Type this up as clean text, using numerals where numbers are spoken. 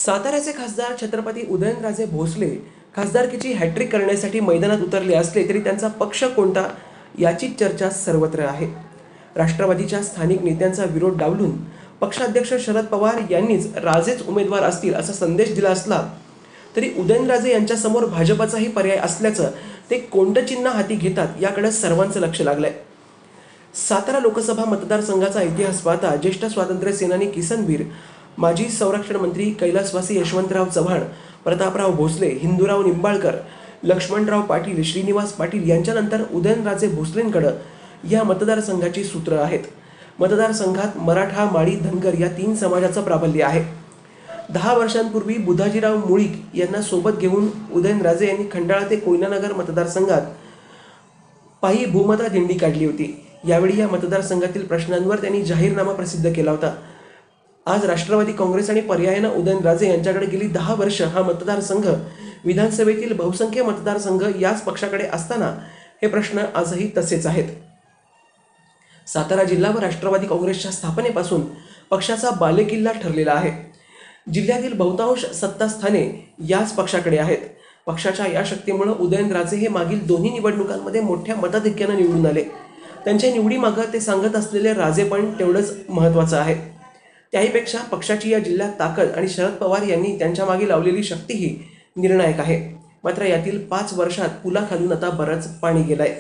साताऱ्याचे खासदार छत्रपती उदयनराजे भोसले खासदारकीची हॅट्रिक करण्यासाठी मैदानात उतरले असले तरी त्यांचा पक्ष कोणता याची चर्चा सर्वत्र आहे। राष्ट्रवादीच्या स्थानिक नेत्यांचा विरोध डावलून पक्षाध्यक्ष शरद पवार यांनीच राजेच उमेदवार असतील असा संदेश दिला असला तरी उदयनराजे यांच्यासमोर भाजपचाही पर्याय असल्याचं ते कोणतं चिन्ह हाती घेतात याकडे सर्वांचं लक्ष लागलंय। सातारा लोकसभा मतदारसंघाचा इतिहास पाहता ज्येष्ठ स्वातंत्र्य सेनानी किसनवीर, माजी संरक्षण मंत्री कैलासवासी यशवंतराव चव्हाण, प्रतापराव भोसले, हिंदूराव निंबाळकर, लक्ष्मणराव पाटील, श्रीनिवास पाटील यांच्यानंतर उदयनराजे भोसलेंकडे या मतदारसंघाची सूत्र आहेत। मतदारसंघात मराठा, माळी, धनगर या 3 समाजाचं प्राबल्य आहे। 10 वर्षांपूर्वी बुधाजीराव मुळीक यांना सोबत घेऊन उदयनराजे यांनी खंडाळा ते कोयनानगर मतदारसंघात पायी भूमता दिंडी काढली होती। यावेळी या मतदारसंघातील प्रश्नांवर त्यांनी जाहीरनामा प्रसिद्ध केला होता। आज राष्ट्रवादी काँग्रेस आणि पर्यायाने उदयनराजे यांच्याकडे गेली 10 वर्ष हा मतदारसंघ विधानसभेतील बहुसंख्य मतदारसंघ याच पक्षाकडे असताना हे प्रश्न आजही तसेच आहेत। सातारा जिल्हा व राष्ट्रवादी काँग्रेसच्या स्थापनेपासून पक्षाचा बालेकिल्ला ठरलेला आहे। जिल्ह्यातील बहुतांश सत्तास्थाने याच पक्षाकडे आहेत। पक्षाच्या या शक्तीमुळे उदयनराजे हे मागील दोन्ही निवडणुकांमध्ये मोठ्या मताधिक्याने निवडून आले। त्यांच्या निवडीमागे ते सांगत असलेले राजेपण तेवढंच महत्त्वाचं आहे। त्याहीपेक्षा पक्षाची या जिल्ह्यात ताकद आणि शरद पवार यांनी त्यांच्या मागे लावलेली शक्तीही निर्णायक आहे। मात्र यातील 5 वर्षात पुलाखालून आता बरंच पाणी गेलंय।